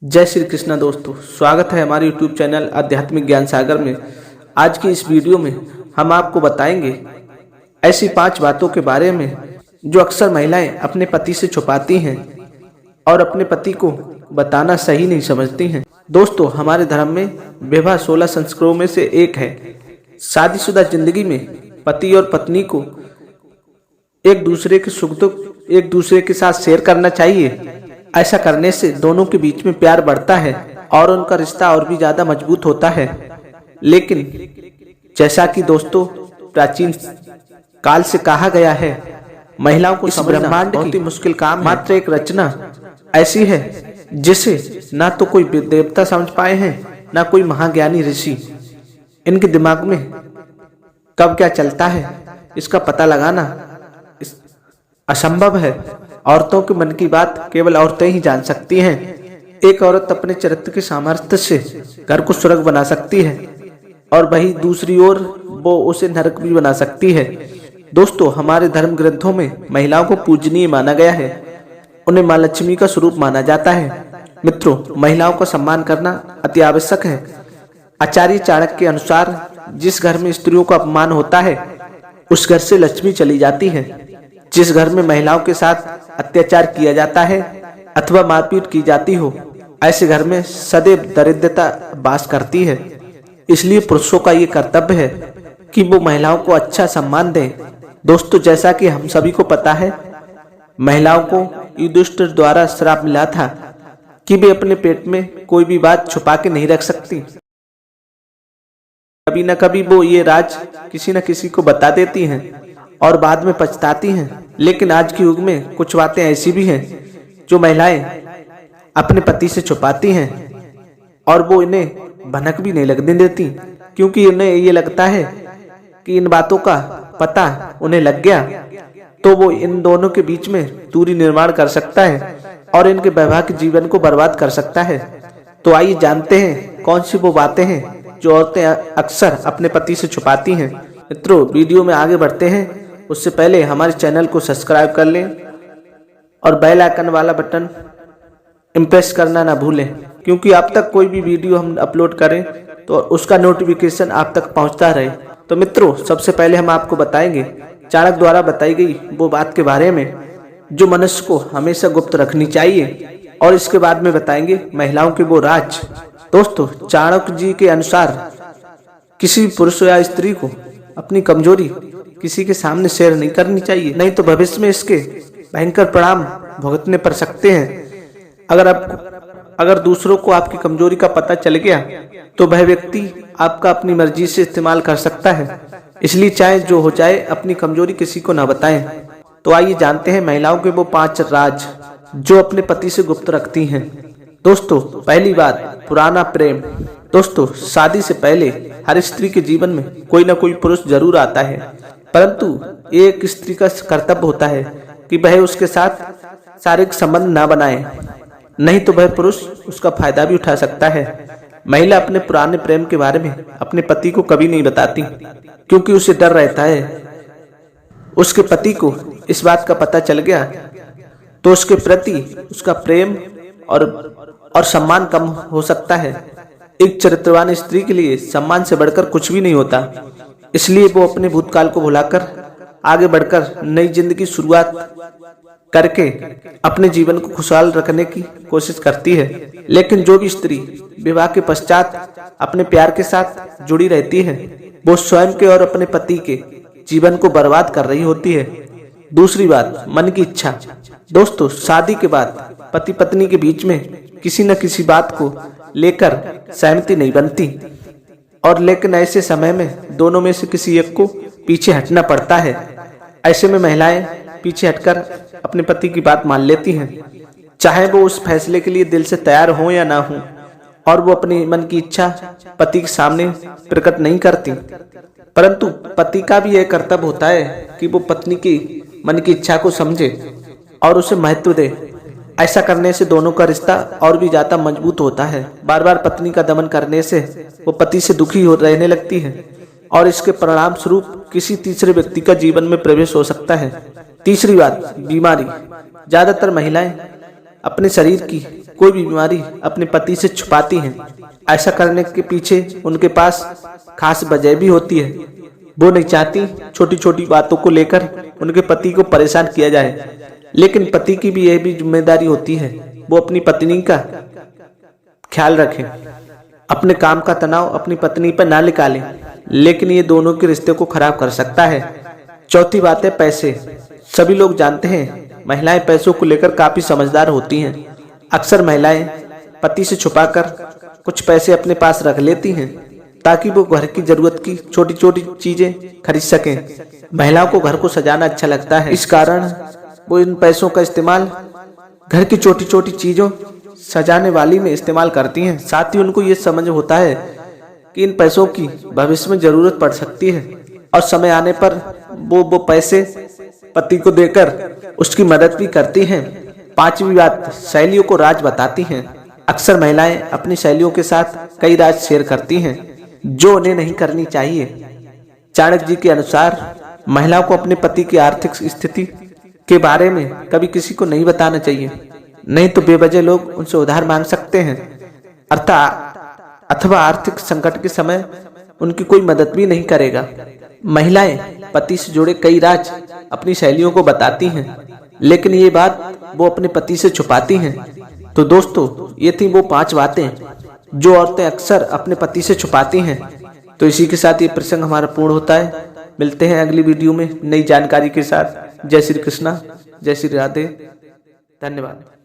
जय श्री कृष्णा दोस्तों, स्वागत है हमारे YouTube चैनल आध्यात्मिक ज्ञान सागर में। आज की इस वीडियो में हम आपको बताएंगे ऐसी 5 बातों के बारे में जो अक्सर महिलाएं अपने पति से छुपाती हैं और अपने पति को बताना सही नहीं समझती हैं। दोस्तों, हमारे धर्म में विवाह 16 संस्कारों में से एक है। शादीशुदा जिंदगी में पति और पत्नी को एक दूसरे के सुख दुख एक दूसरे के साथ शेयर करना चाहिए। ऐसा करने से दोनों के बीच में प्यार बढ़ता है और उनका रिश्ता और भी ज्यादा मजबूत होता है। लेकिन जैसा कि दोस्तों प्राचीन काल से कहा गया है, महिलाओं को इस ब्रह्मांड बहुत ही मुश्किल काम है। मात्र एक रचना ऐसी है जिसे ना तो कोई देवता समझ पाए हैं, ना कोई महाज्ञानी ऋषि। इनके दिमाग में कब क्या चलता है इसका पता लगाना असंभव है। औरतों के मन की बात केवल औरतें ही जान सकती हैं। एक औरत अपने चरित्र के सामर्थ्य से घर को स्वर्ग बना सकती है और वही दूसरी ओर वो उसे नरक भी बना सकती है। दोस्तों, हमारे धर्म ग्रंथों में महिलाओं को पूजनीय माना गया है। उन्हें मां लक्ष्मी का स्वरूप माना जाता है। मित्रों, महिलाओं का सम्मान करना अति आवश्यक है। आचार्य चाणक्य के अनुसार जिस घर में स्त्रियों का अपमान होता है उस घर से लक्ष्मी चली जाती है। जिस घर में महिलाओं के साथ अत्याचार किया जाता है अथवा मारपीट की जाती हो, ऐसे घर में सदैव दरिद्रता वास करती है। इसलिए पुरुषों का ये कर्तव्य है कि वो महिलाओं को अच्छा सम्मान दें। दोस्तों, जैसा कि हम सभी को पता है, महिलाओं को युधिष्ठिर द्वारा श्राप मिला था कि वे अपने पेट में कोई भी बात छुपा के नहीं रख सकती। कभी न कभी वो ये राज किसी न किसी को बता देती हैं और बाद में पछताती हैं। लेकिन आज के युग में कुछ बातें ऐसी भी हैं जो महिलाएं अपने पति से छुपाती हैं और वो इन्हें भनक भी नहीं लगने देती, क्योंकि उन्हें ये लगता है कि इन बातों का पता उन्हें लग गया तो वो इन दोनों के बीच में दूरी निर्माण कर सकता है और इनके वैवाहिक जीवन को बर्बाद कर सकता है। तो आइए जानते हैं कौन सी वो बातें हैं जो औरतें अक्सर अपने पति से छुपाती हैं। मित्रों, वीडियो में आगे बढ़ते हैं उससे पहले हमारे चैनल को सब्सक्राइब कर लें और बेल आइकन वाला बटन इम्प्रेस करना ना भूलें, क्योंकि आप तक कोई भी वीडियो हम अपलोड करें तो उसका नोटिफिकेशन आप तक पहुंचता रहे। तो मित्रों, सबसे पहले हम आपको बताएंगे चाणक्य द्वारा बताई गई वो बात के बारे में जो मनुष्य को हमेशा गुप्त रखनी चाहिए, और इसके बाद में बताएंगे महिलाओं के वो राज। दोस्तों, चाणक्य जी के अनुसार किसी पुरुष या स्त्री को अपनी कमजोरी किसी के सामने शेयर नहीं करनी चाहिए, नहीं तो भविष्य में इसके भयंकर परिणाम भुगतने पड़ सकते हैं। अगर दूसरों को आपकी कमजोरी का पता चल गया तो वह व्यक्ति आपका अपनी मर्जी से इस्तेमाल कर सकता है। इसलिए चाहे जो हो जाए, अपनी कमजोरी किसी को ना बताएं। तो आइए जानते हैं महिलाओं के वो 5 राज जो अपने पति से गुप्त रखती हैं। दोस्तों, पहली बात, पुराना प्रेम। दोस्तों, शादी से पहले हर स्त्री के जीवन में कोई ना कोई पुरुष जरूर आता है, परंतु एक स्त्री का कर्तव्य होता है कि वह उसके साथ शारीरिक संबंध ना बनाए, नहीं तो वह पुरुष उसका फायदा भी उठा सकता है। महिला अपने पुराने प्रेम के बारे में अपने पति को कभी नहीं बताती, क्योंकि उसे डर रहता है उसके पति को इस बात का पता चल गया तो उसके प्रति उसका प्रेम और सम्मान कम हो सकता है। एक चरित्रवान स्त्री के लिए सम्मान से बढ़कर कुछ भी नहीं होता। इसलिए वो अपने भूतकाल को भुलाकर आगे बढ़कर नई जिंदगी शुरुआत करके अपने जीवन को खुशहाल रखने की कोशिश करती है। लेकिन जो भी स्त्री विवाह के पश्चात अपने प्यार के साथ जुड़ी रहती है, वो स्वयं के और अपने पति के जीवन को बर्बाद कर रही होती है। दूसरी बात, मन की इच्छा। दोस्तों, शादी के बाद पति पत्नी के बीच में किसी न किसी बात को लेकर सहमति नहीं बनती, और लेकिन ऐसे समय में दोनों में से किसी एक को पीछे हटना पड़ता है। ऐसे में महिलाएं पीछे हटकर अपने पति की बात मान लेती हैं, चाहे वो उस फैसले के लिए दिल से तैयार हो या ना हो, और वो अपनी मन की इच्छा पति के सामने प्रकट नहीं करती। परंतु पति का भी यह कर्तव्य होता है कि वो पत्नी की मन की इच्छा को समझे और उसे महत्व दे। ऐसा करने से दोनों का रिश्ता और भी ज्यादा मजबूत होता है। बार बार पत्नी का दमन करने से वो पति से दुखी हो रहने लगती है और इसके परिणाम स्वरूप किसी तीसरे व्यक्ति का जीवन में प्रवेश हो सकता है। तीसरी बात, बीमारी। ज्यादातर महिलाएं अपने शरीर की कोई भी बीमारी अपने पति से छुपाती हैं। ऐसा करने के पीछे उनके पास खास वजह भी होती है। वो नहीं चाहती छोटी छोटी बातों को लेकर उनके पति को परेशान किया जाए, लेकिन पति की भी यह भी जिम्मेदारी होती है वो अपनी पत्नी का ख्याल रखें। अपने काम का तनाव अपनी पत्नी पर ना निकालें, लेकिन ये दोनों के रिश्ते को खराब कर सकता है। चौथी बात है पैसे। सभी लोग जानते हैं महिलाएं पैसों को लेकर काफी समझदार होती हैं। अक्सर महिलाएं पति से छुपाकर कुछ पैसे अपने पास रख लेती हैं ताकि वो घर की जरूरत की छोटी छोटी चीजें खरीद सकें। महिलाओं को घर को सजाना अच्छा लगता है, इस कारण वो इन पैसों का इस्तेमाल घर की छोटी छोटी चीजों सजाने वाली में इस्तेमाल करती हैं। साथ ही उनको ये समझ होता है कि इन पैसों की भविष्य में जरूरत पड़ सकती है और समय आने पर वो पैसे पति को देकर उसकी मदद भी करती हैं। पांचवी बात, सहेलियों को राज बताती हैं। अक्सर महिलाएं अपनी सहेलियों के साथ कई राज शेयर करती हैं जो उन्हें नहीं करनी चाहिए। चाणक्य जी के अनुसार महिलाओं को अपने पति की आर्थिक स्थिति के बारे में कभी किसी को नहीं बताना चाहिए, नहीं तो बेवजह लोग उनसे उधार मांग सकते हैं अथवा आर्थिक संकट के समय उनकी कोई मदद भी नहीं करेगा। महिलाएं पति से जुड़े कई राज अपनी सहेलियों को बताती हैं, लेकिन ये बात वो अपने पति से छुपाती हैं। तो दोस्तों, ये थी वो 5 बातें जो औरतें अक्सर अपने पति से छुपाती हैं। तो इसी के साथ ये प्रसंग हमारा पूर्ण होता है। मिलते हैं अगली वीडियो में नई जानकारी के साथ। जय श्री कृष्णा, जय श्री राधे, धन्यवाद।